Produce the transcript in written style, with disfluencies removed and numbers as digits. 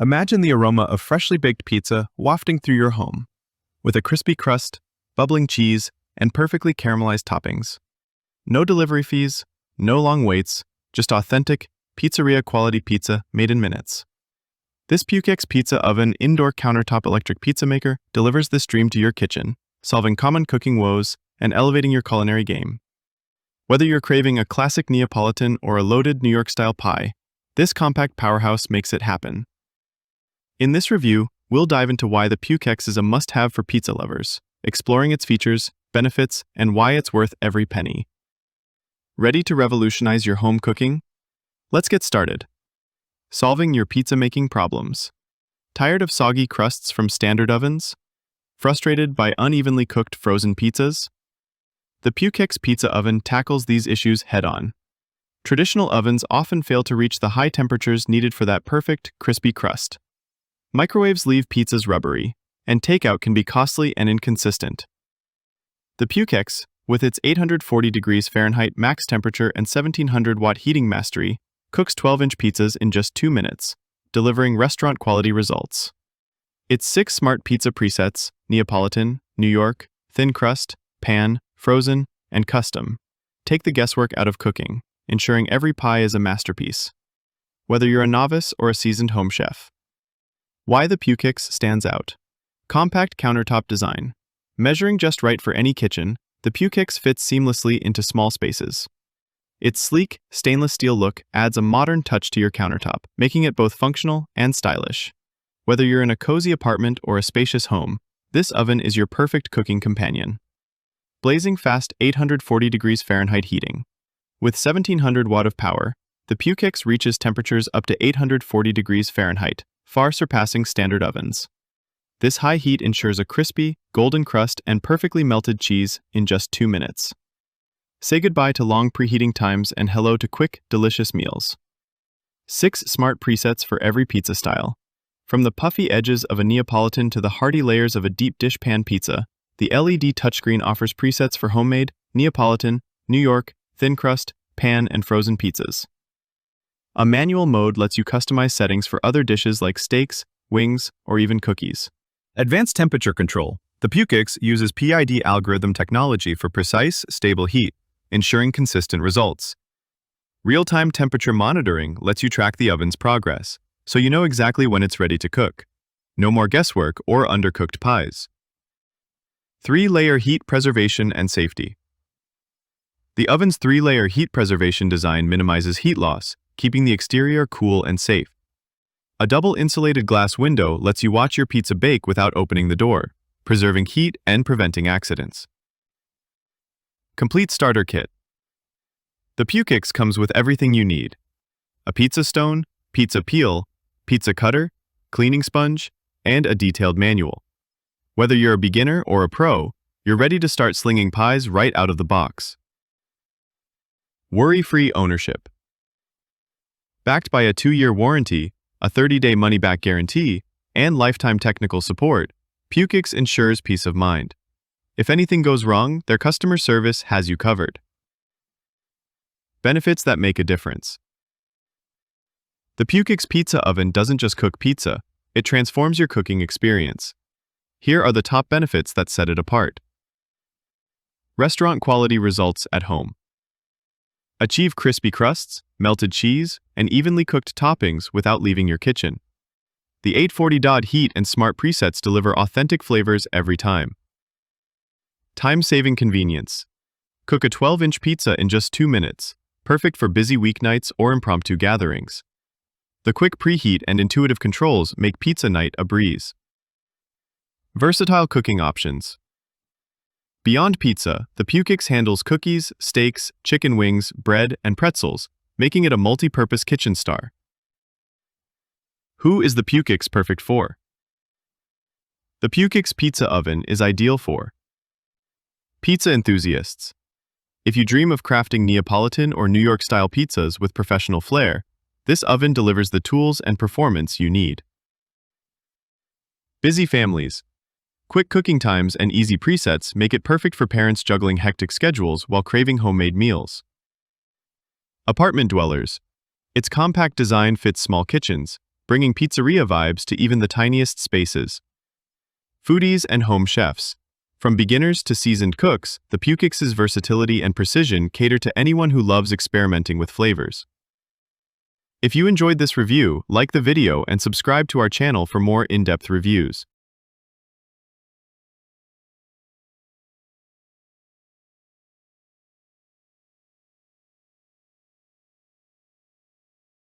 Imagine the aroma of freshly baked pizza wafting through your home, with a crispy crust, bubbling cheese, and perfectly caramelized toppings. No delivery fees, no long waits, just authentic, pizzeria-quality pizza made in minutes. This Pyukix pizza oven indoor countertop electric pizza maker delivers this dream to your kitchen, solving common cooking woes and elevating your culinary game. Whether you're craving a classic Neapolitan or a loaded New York-style pie, this compact powerhouse makes it happen. In this review, we'll dive into why the Pyukix is a must-have for pizza lovers, exploring its features, benefits, and why it's worth every penny. Ready to revolutionize your home cooking? Let's get started. Solving your pizza-making problems. Tired of soggy crusts from standard ovens? Frustrated by unevenly cooked frozen pizzas? The Pyukix pizza oven tackles these issues head-on. Traditional ovens often fail to reach the high temperatures needed for that perfect, crispy crust. Microwaves leave pizzas rubbery, and takeout can be costly and inconsistent. The Pyukix, with its 840 degrees Fahrenheit max temperature and 1700-watt heating mastery, cooks 12-inch pizzas in just 2 minutes, delivering restaurant-quality results. Its 6 smart pizza presets, Neapolitan, New York, Thin-Crust, Pan, Frozen, and Custom, take the guesswork out of cooking, ensuring every pie is a masterpiece. Whether you're a novice or a seasoned home chef. Why the Pyukix stands out. Compact countertop design. Measuring just right for any kitchen, the Pyukix fits seamlessly into small spaces. Its sleek, stainless steel look adds a modern touch to your countertop, making it both functional and stylish. Whether you're in a cozy apartment or a spacious home, this oven is your perfect cooking companion. Blazing fast 840 degrees Fahrenheit heating. With 1700 watt of power, the Pyukix reaches temperatures up to 840 degrees Fahrenheit, far surpassing standard ovens. This high heat ensures a crispy, golden crust and perfectly melted cheese in just 2 minutes. Say goodbye to long preheating times and hello to quick, delicious meals. 6 smart presets for every pizza style. From the puffy edges of a Neapolitan to the hearty layers of a deep dish pan pizza, the LED touchscreen offers presets for homemade, Neapolitan, New York, thin crust, pan, and frozen pizzas. A manual mode lets you customize settings for other dishes like steaks, wings, or even cookies. Advanced temperature control. The Pyukix uses PID algorithm technology for precise, stable heat, ensuring consistent results. Real-time temperature monitoring lets you track the oven's progress, so you know exactly when it's ready to cook. No more guesswork or undercooked pies. 3-layer heat preservation and safety. The oven's 3-layer heat preservation design minimizes heat loss, keeping the exterior cool and safe. A double insulated glass window lets you watch your pizza bake without opening the door, preserving heat and preventing accidents. Complete starter kit. The Pyukix comes with everything you need. A pizza stone, pizza peel, pizza cutter, cleaning sponge, and a detailed manual. Whether you're a beginner or a pro, you're ready to start slinging pies right out of the box. Worry-free ownership. Backed by a 2-year warranty, a 30-day money-back guarantee, and lifetime technical support, Pyukix ensures peace of mind. If anything goes wrong, their customer service has you covered. Benefits that make a difference. The Pyukix pizza oven doesn't just cook pizza, it transforms your cooking experience. Here are the top benefits that set it apart. Restaurant-quality results at home. Achieve crispy crusts, melted cheese, and evenly cooked toppings without leaving your kitchen. The 840-watt heat and smart presets deliver authentic flavors every time. Time-saving convenience. Cook a 12-inch pizza in just 2 minutes, perfect for busy weeknights or impromptu gatherings. The quick preheat and intuitive controls make pizza night a breeze. Versatile cooking options. Beyond pizza, the Pyukix handles cookies, steaks, chicken wings, bread, and pretzels, making it a multi-purpose kitchen star. Who is the Pyukix perfect for? The Pyukix pizza oven is ideal for pizza enthusiasts. If you dream of crafting Neapolitan or New York-style pizzas with professional flair, this oven delivers the tools and performance you need. Busy families. Quick cooking times and easy presets make it perfect for parents juggling hectic schedules while craving homemade meals. Apartment dwellers. Its compact design fits small kitchens, bringing pizzeria vibes to even the tiniest spaces. Foodies and home chefs. From beginners to seasoned cooks, the Pyukix's versatility and precision cater to anyone who loves experimenting with flavors. If you enjoyed this review, like the video and subscribe to our channel for more in-depth reviews.